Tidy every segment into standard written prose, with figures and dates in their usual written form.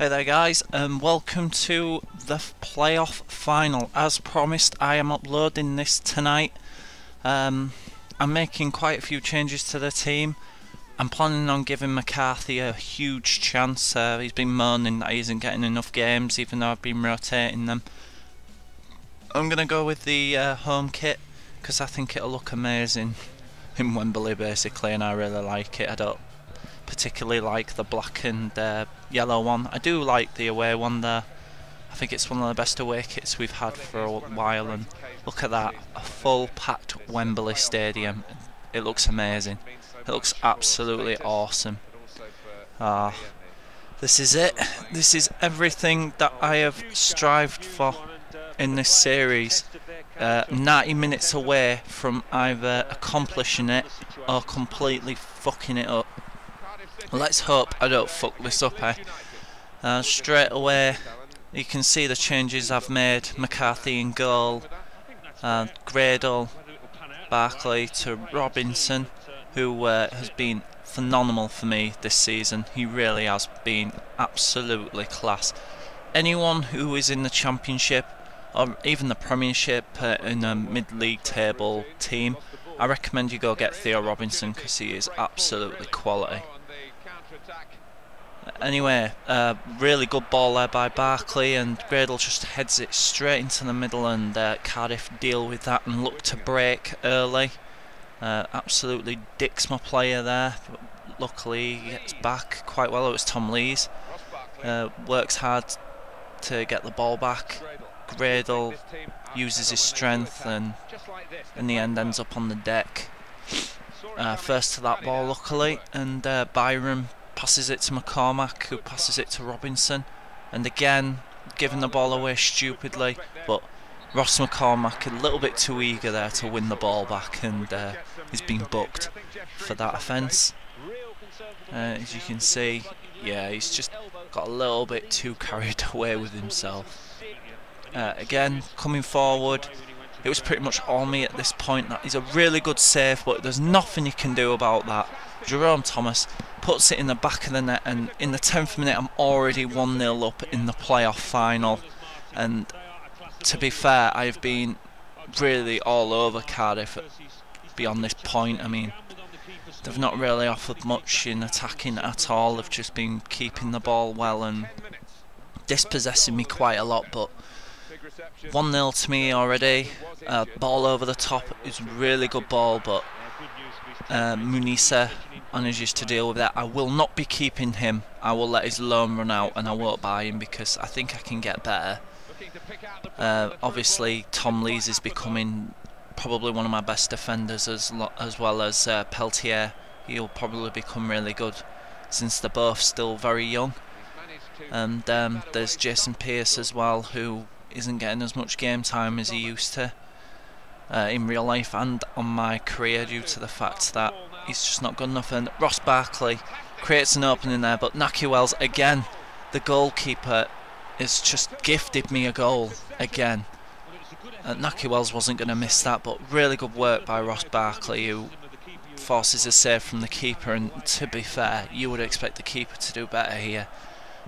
Hey there guys, and welcome to the playoff final. As promised, I am uploading this tonight. I'm making quite a few changes to the team. I'm planning on giving McCarthy a huge chance. He's been moaning that he isn't getting enough games even though I've been rotating them. I'm going to go with the home kit because I think it'll look amazing in Wembley basically, and I really like it. I don't particularly like the black and yellow one. I do like the away one there. I think it's one of the best away kits we've had for a while, and look at that, a full packed Wembley stadium. It looks amazing. It looks absolutely awesome. This is it. This is everything that I have strived for in this series. 90 minutes away from either accomplishing it or completely fucking it up. Let's hope I don't fuck this up, straight away, you can see the changes I've made. McCarthy in goal, Gradle, Barkley to Robinson, who has been phenomenal for me this season. He really has been absolutely class. Anyone who is in the Championship or even the Premiership in a mid-league table team, I recommend you go get Theo Robinson because he is absolutely quality. Anyway, really good ball there by Barkley, and Gradle just heads it straight into the middle, and Cardiff deal with that and look to break early. Absolutely dicks my player there, but luckily he gets back quite well. It was Tom Lees. Works hard to get the ball back. Gradle uses his strength and in the end ends up on the deck. First to that ball luckily, and Byram passes it to McCormack, who passes it to Robinson, and again giving the ball away stupidly, but Ross McCormack a little bit too eager there to win the ball back, and he's been booked for that offence. As you can see, yeah, he's just got a little bit too carried away with himself. Again, coming forward, it was pretty much all me at this point. That is a really good save, but there's nothing you can do about that. Jerome Thomas puts it in the back of the net, and in the 10th minute I'm already 1-0 up in the playoff final. And to be fair, I've been really all over Cardiff beyond this point. I mean, they've not really offered much in attacking at all. They've just been keeping the ball well and dispossessing me quite a lot, but 1-0 to me already. Ball over the top is a really good ball, but Munisa manages to deal with that. I will not be keeping him. I will let his loan run out and I won't buy him because I think I can get better. Obviously Tom Lees is becoming probably one of my best defenders, as well as Peltier. He'll probably become really good since they're both still very young. And there's Jason Pearce as well, who isn't getting as much game time as he used to in real life and on my career, due to the fact that he's just not good enough. And Ross Barkley creates an opening there, but Naki Wells again, the goalkeeper, has just gifted me a goal again. Naki Wells wasn't going to miss that, but really good work by Ross Barkley, who forces a save from the keeper. And to be fair, you would expect the keeper to do better here.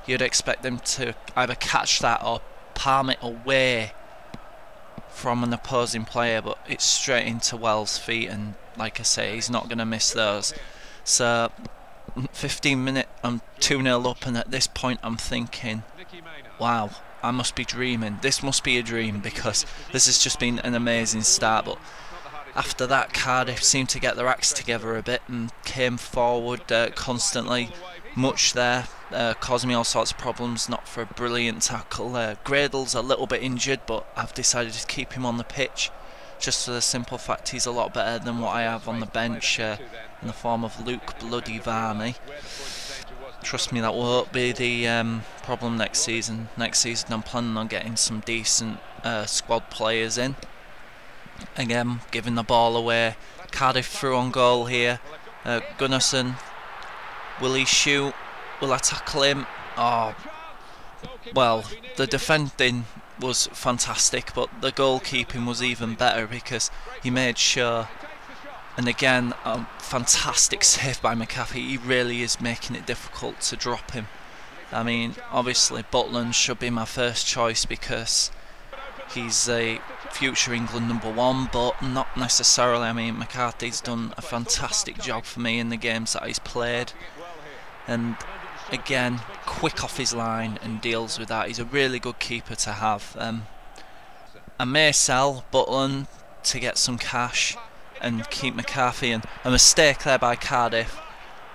You'd expect them to either catch that or palm it away from an opposing player, but it's straight into Wells' feet, and like I say, he's not going to miss those. So 15 minute, I'm 2-0 up, and at this point I'm thinking, wow, I must be dreaming. This must be a dream, because this has just been an amazing start. But after that, Cardiff seemed to get their acts together a bit and came forward constantly. Much there, causing me all sorts of problems, not for a brilliant tackle. Gradle's a little bit injured, but I've decided to keep him on the pitch just for the simple fact he's a lot better than what I have on the bench in the form of Luke Bloody Varney. Trust me, that won't be the problem next season. Next season I'm planning on getting some decent squad players in. Again, giving the ball away. Cardiff through on goal here. Gunnarsson, will he shoot? Will I tackle him? Oh, well, the defending was fantastic, but the goalkeeping was even better because he made sure. And again, a fantastic save by McCarthy. He really is making it difficult to drop him. I mean, obviously Butland should be my first choice because he's a future England #1, but not necessarily. I mean, McCarthy's done a fantastic job for me in the games that he's played, and again, quick off his line and deals with that. He's a really good keeper to have. I may sell Butland to get some cash and keep McCarthy, and a mistake there by Cardiff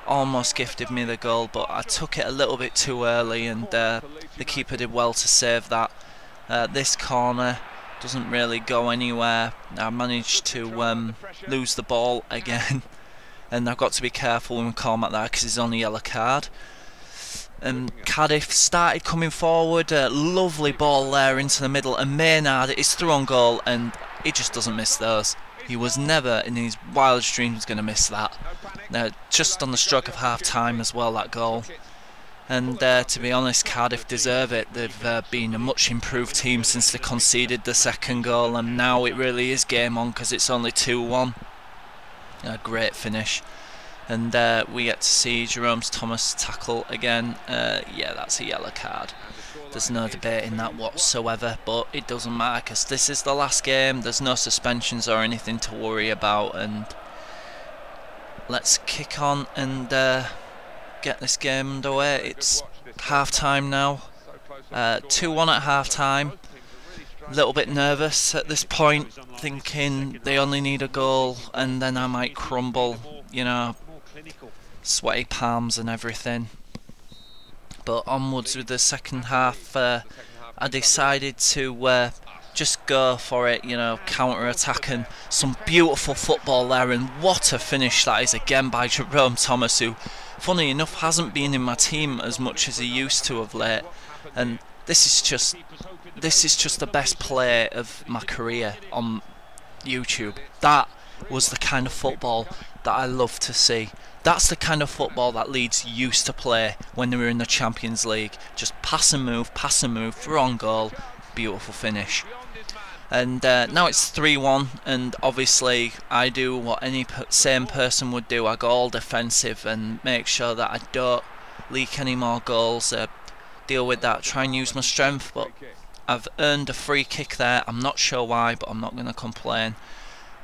almost gifted me the goal, but I took it a little bit too early, and the keeper did well to save that. This corner doesn't really go anywhere. I managed to lose the ball again, and I've got to be careful when we call him at that because he's on a yellow card. And Cardiff started coming forward, lovely ball there into the middle, and Maynard is through on goal, and he just doesn't miss those. He was never in his wildest dreams going to miss that. Just on the stroke of half time as well, that goal. And to be honest, Cardiff deserve it. They've been a much improved team since they conceded the second goal, and now it really is game on because it's only 2-1. A great finish. And we get to see Jerome Thomas tackle again. Yeah, that's a yellow card. There's no debate in that whatsoever, but it doesn't matter because this is the last game. There's no suspensions or anything to worry about, and let's kick on and get this game underway. It's half time now. 2-1 at half time. A little bit nervous at this point, thinking they only need a goal and then I might crumble, you know, sweaty palms and everything. But onwards with the second half, I decided to just go for it, you know, counter-attack, and some beautiful football there, and what a finish that is again by Jerome Thomas, who, funny enough, hasn't been in my team as much as he used to of late, and this is just the best play of my career on YouTube. That was the kind of football that I love to see. That's the kind of football that Leeds used to play when they were in the Champions League. Just pass and move, through on goal, beautiful finish. And now it's 3-1, and obviously I do what any same person would do. I go all defensive and make sure that I don't leak any more goals, deal with that, try and use my strength, but I've earned a free kick there. I'm not sure why, but I'm not going to complain.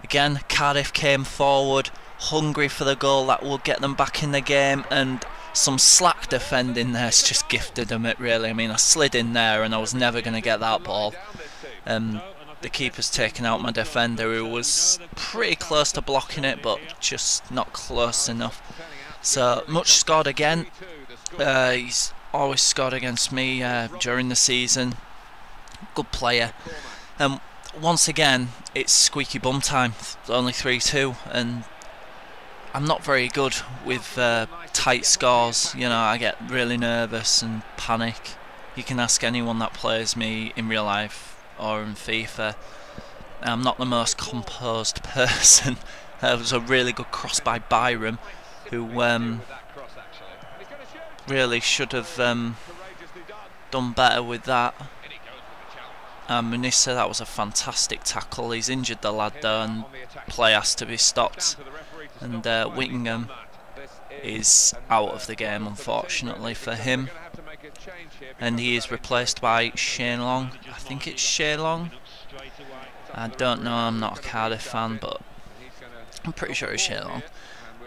Again, Cardiff came forward, hungry for the goal that will get them back in the game, and some slack defending there's just gifted them it, really. I mean, I slid in there and I was never going to get that ball. The keeper's taken out my defender, who was pretty close to blocking it, but just not close enough. So, Much scored again. He's always scored against me during the season. Good player. Once again, it's squeaky bum time. It's only 3-2, and I'm not very good with tight scores. You know, I get really nervous and panic. You can ask anyone that plays me in real life or in FIFA. I'm not the most composed person. It was a really good cross by Byram, who really should have done better with that. Munissa, that was a fantastic tackle. He's injured the lad though, and play has to be stopped. And Whittingham is out of the game, unfortunately for him, and he is replaced by Shane Long. I think it's Shane Long. I don't know, I'm not a Cardiff fan, but I'm pretty sure it's Shane Long.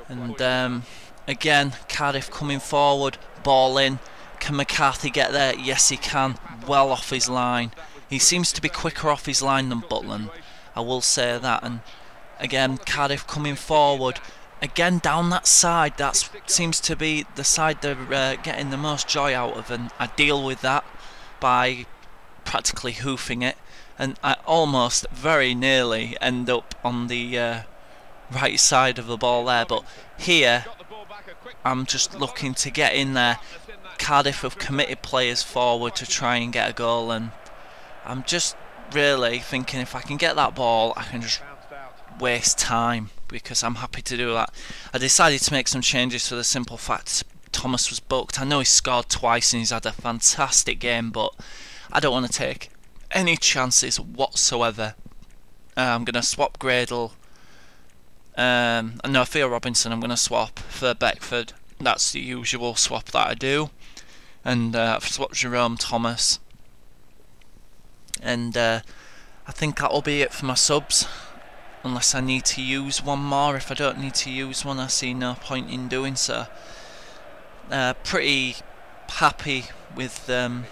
And again, Cardiff coming forward, ball in. Can McCarthy get there? Yes, he can. Well off his line. He seems to be quicker off his line than Butland, I will say that. And again, Cardiff coming forward. Again, down that side, that seems to be the side they're getting the most joy out of, and I deal with that by practically hoofing it, and I almost very nearly end up on the right side of the ball there, but here I'm just looking to get in there. Cardiff have committed players forward to try and get a goal, and I'm just really thinking if I can get that ball, I can just waste time, because I'm happy to do that. I decided to make some changes for the simple fact Thomas was booked. I know he scored twice and he's had a fantastic game, but I don't want to take any chances whatsoever. I'm going to swap Gradle. No, Theo Robinson I'm going to swap for Beckford. That's the usual swap that I do. and I've swapped Jerome Thomas, and I think that'll be it for my subs, unless I need to use one more. If I don't need to use one, I see no point in doing so. Pretty happy with that.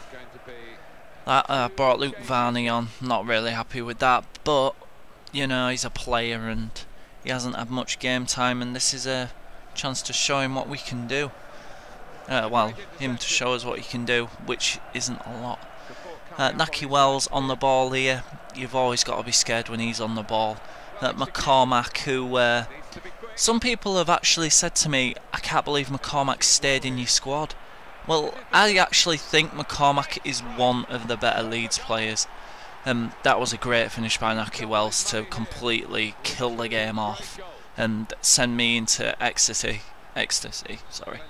I brought Luke Varney on, not really happy with that, but you know, he's a player and he hasn't had much game time, and this is a chance to show him what we can do. Well, him to show us what he can do, which isn't a lot. Naki Wells on the ball here. You've always got to be scared when he's on the ball. McCormack, who some people have actually said to me, I can't believe McCormack stayed in your squad. Well, I actually think McCormack is one of the better Leeds players. That was a great finish by Naki Wells to completely kill the game off and send me into ecstasy, sorry.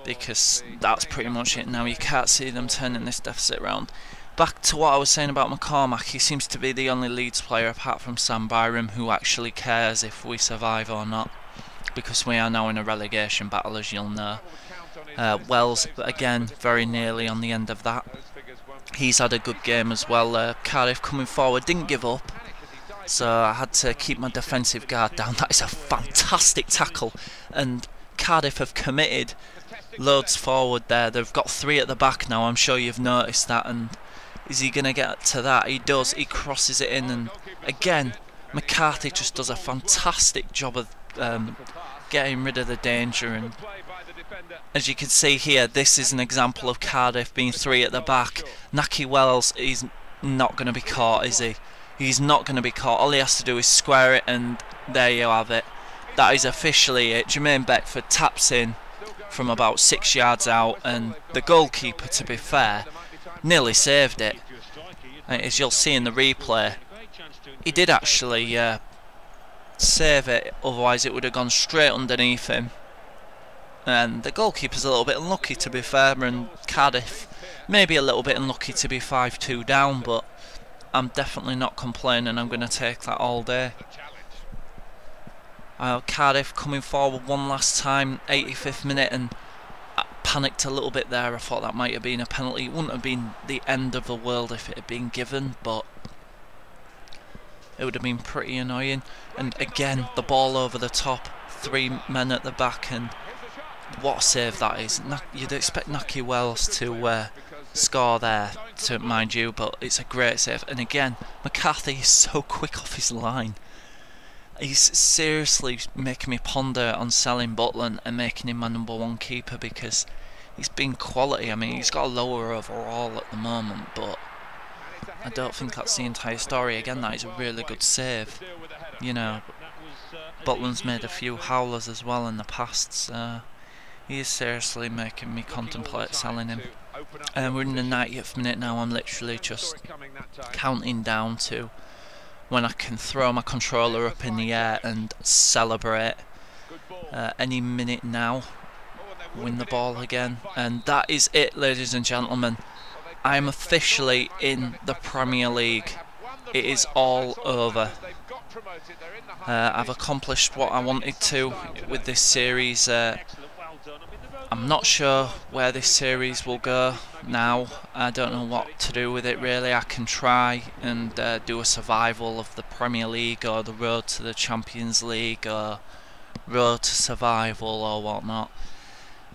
Because that's pretty much it now. You can't see them turning this deficit around. Back to what I was saying about McCormack, he seems to be the only Leeds player apart from Sam Byram who actually cares if we survive or not, because we are now in a relegation battle, as you'll know. Wells, again, very nearly on the end of that. He's had a good game as well. Cardiff coming forward, didn't give up, so I had to keep my defensive guard down. That is a fantastic tackle, and Cardiff have committed loads forward there. They've got 3 at the back now, I'm sure you've noticed that. And is he going to get to that? He does. He crosses it in, and again McCarthy just does a fantastic job of getting rid of the danger. And as you can see here, this is an example of Cardiff being 3 at the back. Naki Wells, he's not going to be caught, is he? He's not going to be caught. All he has to do is square it, and there you have it. That is officially it. Jermaine Beckford taps in from about 6 yards out, and the goalkeeper, to be fair, nearly saved it. As you'll see in the replay, he did actually save it, otherwise it would have gone straight underneath him. And the goalkeeper's a little bit unlucky, to be fair, and Cardiff maybe a little bit unlucky to be 5-2 down, but I'm definitely not complaining. I'm going to take that all day. Cardiff coming forward one last time, 85th minute, and I panicked a little bit there. I thought that might have been a penalty. It wouldn't have been the end of the world if it had been given, but it would have been pretty annoying. And again, the ball over the top, 3 men at the back, and what a save that is. You'd expect Naki Wells to score there, to mind you, but it's a great save. And again, McCarthy is so quick off his line. He's seriously making me ponder on selling Butland and making him my #1 keeper, because he's been quality. I mean, he's got a lower overall at the moment, but I don't think that's the entire story. Again, that is a really good save. You know, Butland's made a few howlers as well in the past, so he is seriously making me contemplate selling him. We're in the 90th minute now. I'm literally just counting down to when I can throw my controller up in the air and celebrate. Any minute now, win the ball again, and that is it, ladies and gentlemen. I am officially in the Premier League. It is all over. I've accomplished what I wanted to with this series. I'm not sure where this series will go now. I don't know what to do with it really. I can try and do a survival of the Premier League, or the road to the Champions League, or road to survival, or whatnot.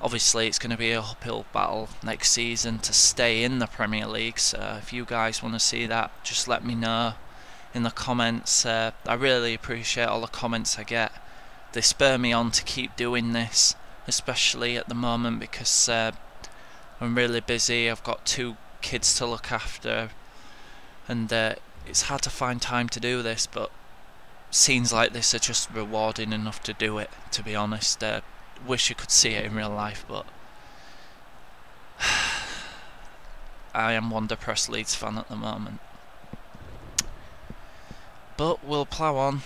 Obviously it's going to be an uphill battle next season to stay in the Premier League, so if you guys want to see that, just let me know in the comments. I really appreciate all the comments I get. They spur me on to keep doing this, especially at the moment, because I'm really busy. I've got 2 kids to look after, and it's hard to find time to do this, but scenes like this are just rewarding enough to do it, to be honest. Wish you could see it in real life, but I am one depressed Leeds fan at the moment. But we'll plough on.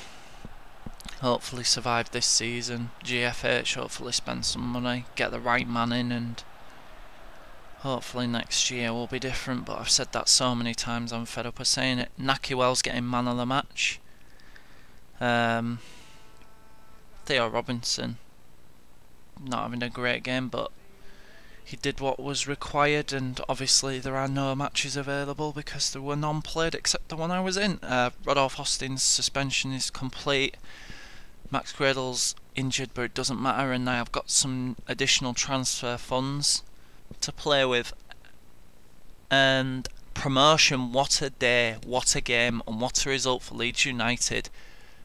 Hopefully survive this season. GFH, hopefully spend some money, get the right man in, and hopefully next year will be different. But I've said that so many times, I'm fed up of saying it. Naki Wells getting man of the match. Theo Robinson not having a great game, but he did what was required, and obviously there are no matches available because there were none played except the one I was in. Rodolphe Austin's suspension is complete. Max Gradle's injured, but it doesn't matter, and I have got some additional transfer funds to play with. And promotion, what a day, what a game, and what a result for Leeds United,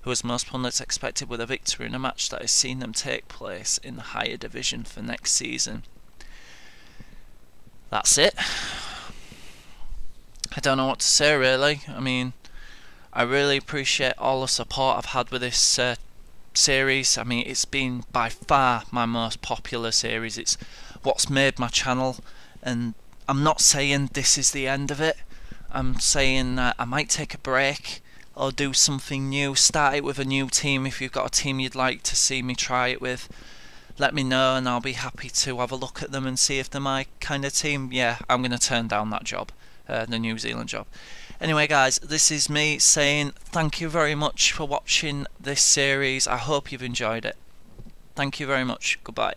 who, as most pundits expected, with a victory in a match that has seen them take place in the higher division for next season. That's it. I don't know what to say really. I mean, I really appreciate all the support I've had with this series. I mean, it's been by far my most popular series. It's what's made my channel, and I'm not saying this is the end of it. I'm saying I might take a break or do something new, start it with a new team. If you've got a team you'd like to see me try it with, let me know and I'll be happy to have a look at them and see if they're my kind of team. Yeah, I'm going to turn down that job, the New Zealand job. Anyway guys, this is me saying thank you very much for watching this series. I hope you've enjoyed it. Thank you very much. Goodbye.